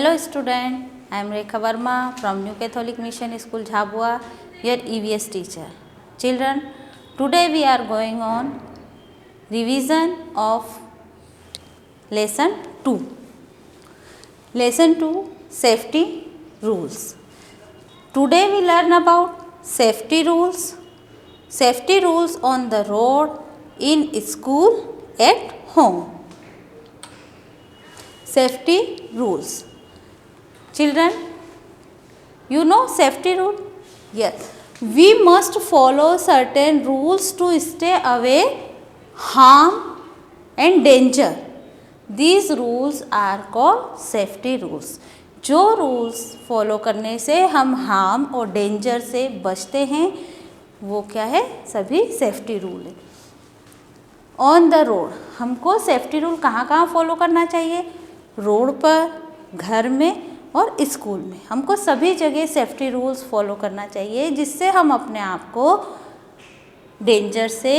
Hello student, I am Rekha Verma from New Catholic Mission School Jhabua, your EVS teacher. Children, today we are going on revision of lesson 2. Lesson 2, safety rules. Today we learn about safety rules on the road, in school, at home. Safety rules. Children, you know safety rule? Yes. We must follow certain rules to stay away harm and danger. These rules are called safety rules. जो rules follow करने से हम harm और danger से बचते हैं वो क्या है? सभी सेफ्टी रूल है. ऑन द रोड हमको सेफ्टी रूल कहाँ कहाँ फॉलो करना चाहिए? रोड पर, घर में और स्कूल में. हमको सभी जगह सेफ्टी रूल्स फॉलो करना चाहिए जिससे हम अपने आप को डेंजर से,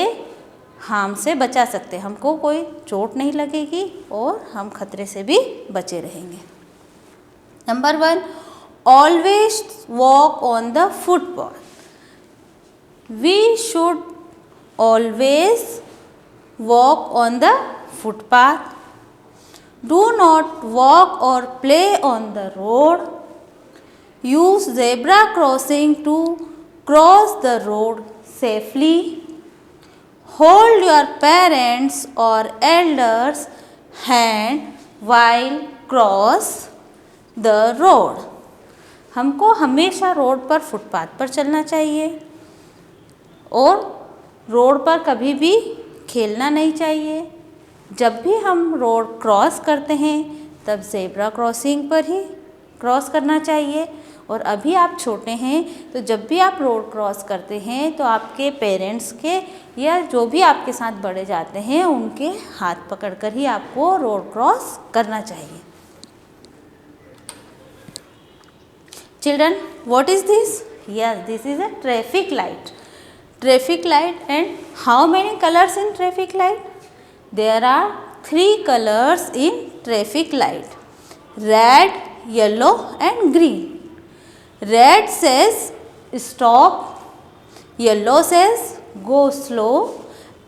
हार्म से बचा सकते हैं. हमको कोई चोट नहीं लगेगी और हम खतरे से भी बचे रहेंगे. नंबर 1, always walk on the footpath. We should always walk on the footpath. Do not walk or play on the road. Use zebra crossing to cross the road safely. Hold your parents or elders' hand while cross the road. हमको हमेशा road पर, footpath पर चलना चाहिए और road पर कभी भी खेलना नहीं चाहिए. जब भी हम रोड क्रॉस करते हैं तब ज़ेब्रा क्रॉसिंग पर ही क्रॉस करना चाहिए. और अभी आप छोटे हैं तो जब भी आप रोड क्रॉस करते हैं तो आपके पेरेंट्स के या जो भी आपके साथ बड़े जाते हैं उनके हाथ पकड़कर ही आपको रोड क्रॉस करना चाहिए. Children, what is this? Yes, this is a traffic light. Traffic light. And how many colours in traffic light? There are 3 colors in traffic light: red, yellow and green. Red says stop, yellow says go slow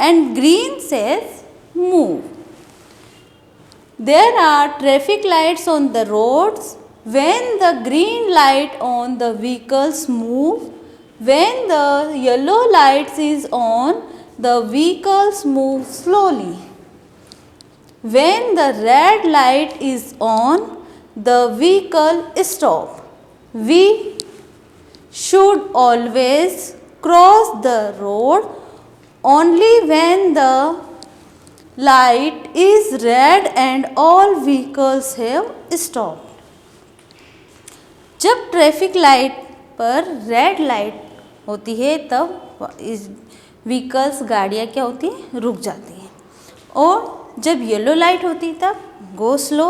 and green says move. There are traffic lights on the roads. When the green light on, the vehicles move. When the yellow light is on, the vehicles move slowly. When the red light is on, the vehicle stop. We should always cross the road only when the light is red and all vehicles have stopped. जब traffic light पर red light होती है तब इस vehicles, गाड़ियाँ क्या होती हैं? रुक जाती हैं. और जब येलो लाइट होती तब गो स्लो,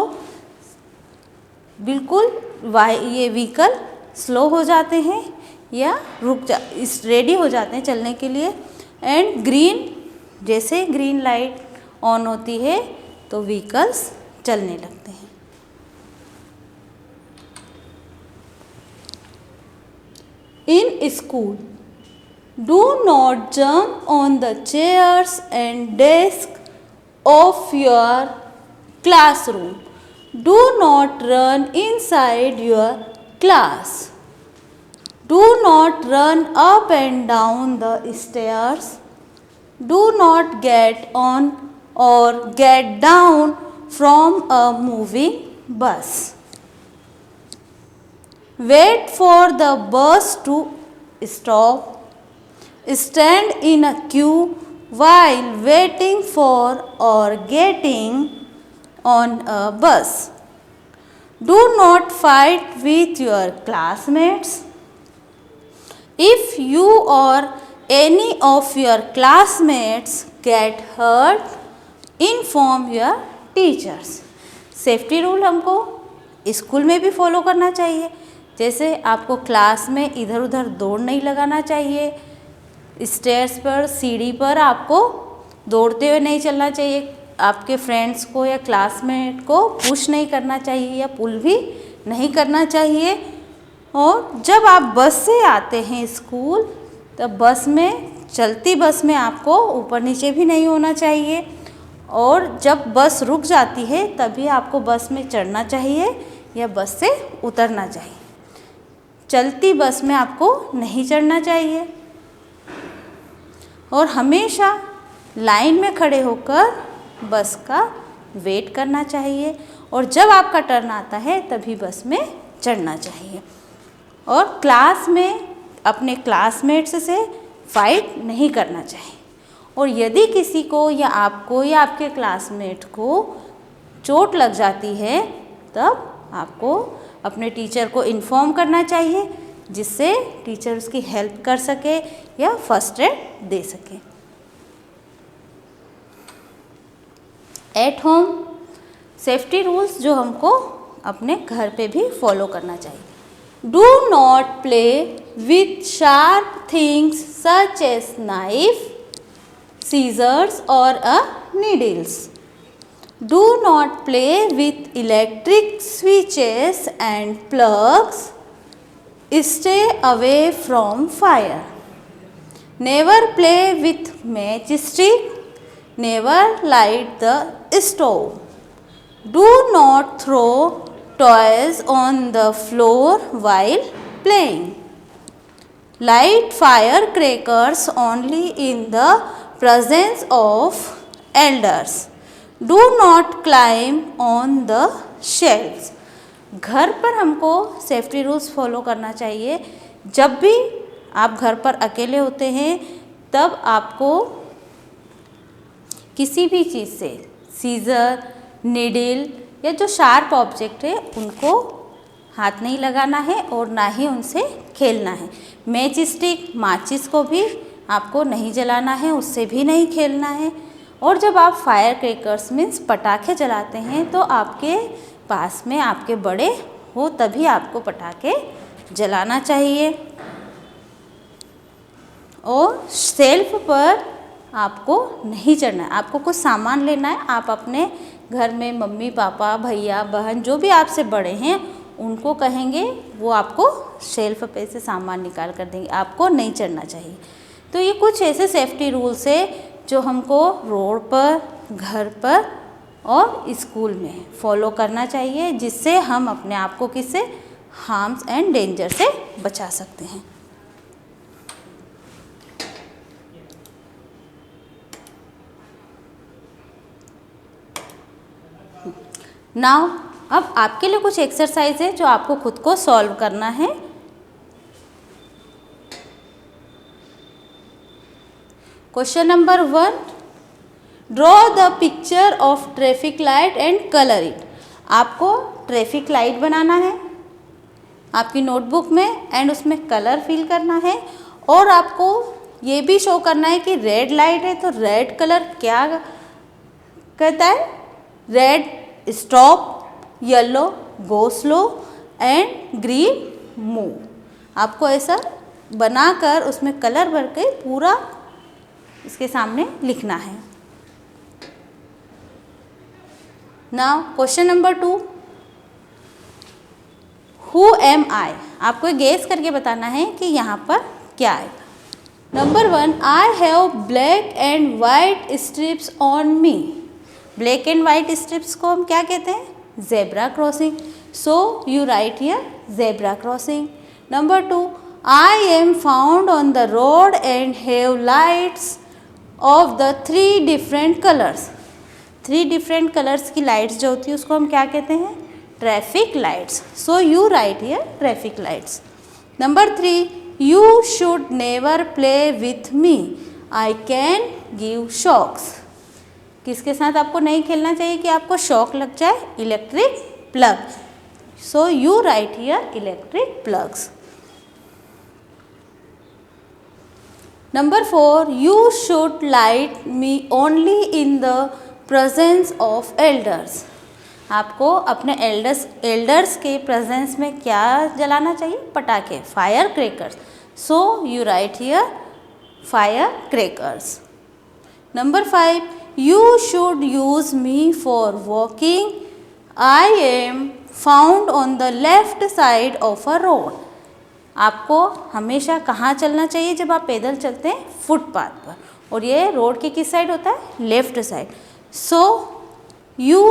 बिल्कुल ये व्हीकल स्लो हो जाते हैं या रेडी हो जाते हैं चलने के लिए. एंड ग्रीन, जैसे ग्रीन लाइट ऑन होती है तो व्हीकल्स चलने लगते हैं. In school, do not jump on the chairs and desk of your classroom. Do not run inside your class. Do not run up and down the stairs. Do not get on or get down from a moving bus. Wait for the bus to stop. Stand in a queue while waiting for or getting on a bus. Do not fight with your classmates. If you or any of your classmates get hurt, inform your teachers. Safety rule हमको school में भी follow करना चाहिए. जैसे आपको class में इधर उधर दौड़ नहीं लगाना चाहिए. स्टेयर्स पर, सीढ़ी पर आपको दौड़ते हुए नहीं चलना चाहिए. आपके फ्रेंड्स को या क्लासमेट को पुश नहीं करना चाहिए या पुल भी नहीं करना चाहिए। और जब आप बस से आते हैं स्कूल, तब बस में, चलती बस में आपको ऊपर नीचे भी नहीं होना चाहिए। और जब बस रुक जाती है तभी आपको बस में चढ़ना चाहिए या बस से उतरना चाहिए। चलती बस में आपको नहीं चढ़ना चाहिए। और हमेशा लाइन में खड़े होकर बस का वेट करना चाहिए। और जब आपका टर्न आता है तभी बस में चढ़ना चाहिए। और क्लास में अपने क्लासमेट्स से फाइट नहीं करना चाहिए। और यदि किसी को या आपको या आपके क्लासमेट को चोट लग जाती है, तब आपको अपने टीचर को इन्फॉर्म करना चाहिए, जिससे टीचर उसकी हेल्प कर सके या फर्स्ट एड दे सके। एट होम सेफ्टी रूल्स जो हमको अपने घर पे भी फॉलो करना चाहिए। Do not play with sharp things such as knife, scissors or needles. Do not play with electric switches and plugs. Stay away from fire. Never play with matchstick. Never light the stove. Do not throw toys on the floor while playing. Light firecrackers only in the presence of elders. Do not climb on the shelves. घर पर हमको safety rules follow करना चाहिए। जब भी आप घर पर अकेले होते हैं, तब आपको किसी भी चीज़ से, सीजर, नीडल या जो शार्प ऑब्जेक्ट है, उनको हाथ नहीं लगाना है और ना ही उनसे खेलना है। मैच स्टिक, माचिस को भी आपको नहीं जलाना है, उससे भी नहीं खेलना है। और जब आप फायर क्रैकर्स मीन्स पटाखे जलाते हैं, तो आपके पास में आपके बड़े हो तभी आपको पटाखे जलाना चाहिए। और शेल्फ पर आपको नहीं चढ़ना है। आपको कुछ सामान लेना है, आप अपने घर में मम्मी पापा भैया बहन जो भी आपसे बड़े हैं उनको कहेंगे, वो आपको शेल्फ पे से सामान निकाल कर देंगे, आपको नहीं चढ़ना चाहिए। तो ये कुछ ऐसे सेफ्टी रूल्स है जो हमको रोड पर, घर पर और स्कूल में फॉलो करना चाहिए, जिससे हम अपने आप को किससे, हार्म्स एंड डेंजर से बचा सकते हैं। नाउ अब आपके लिए कुछ एक्सरसाइज है जो आपको खुद को सॉल्व करना है। Question number 1, draw the picture of traffic light and colour it. आपको ट्रैफिक लाइट बनाना है आपकी नोटबुक में एंड उसमें कलर फिल करना है। और आपको ये भी शो करना है कि रेड लाइट है तो रेड कलर क्या कहता है, red stop, yellow go slow and green move. आपको ऐसा बनाकर उसमें कलर भर के पूरा इसके सामने लिखना है। Now question number 2, who am I. आपको गेस करके बताना है कि यहाँ पर क्या है। Number 1, I have black and white strips on me. Black and white strips को हम क्या कहते हैं, zebra crossing. So you right here zebra crossing. Number 2, I am found on the road and have lights off the 3 different colours. 3 different colours की lights जो होती है उसको हम क्या कहते हैं, traffic lights. So you right here traffic lights. Number 3, you should never play with me, I can give shocks. किसके साथ आपको नहीं खेलना चाहिए कि आपको शॉक लग जाए, electric plug. So you right here electric plugs. Number 4, you should light me only in the presence of elders. आपको अपने एल्डर्स के प्रेजेंस में क्या जलाना चाहिए, पटाखे, fire crackers. So you right here fire crackers. Number 5, you should use me for walking, I am found on the left side of a road. आपको हमेशा कहाँ चलना चाहिए जब आप पैदल चलते हैं? फुटपाथ पर, और ये रोड के किस साइड होता है? Left side. So you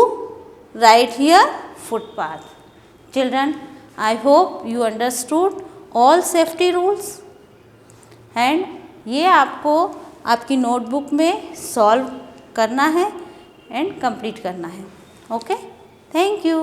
right here footpath. Children, I hope you understood all safety rules and ये आपको आपकी नोटबुक में सॉल्व करना है एंड कंप्लीट करना है। Okay, thank you.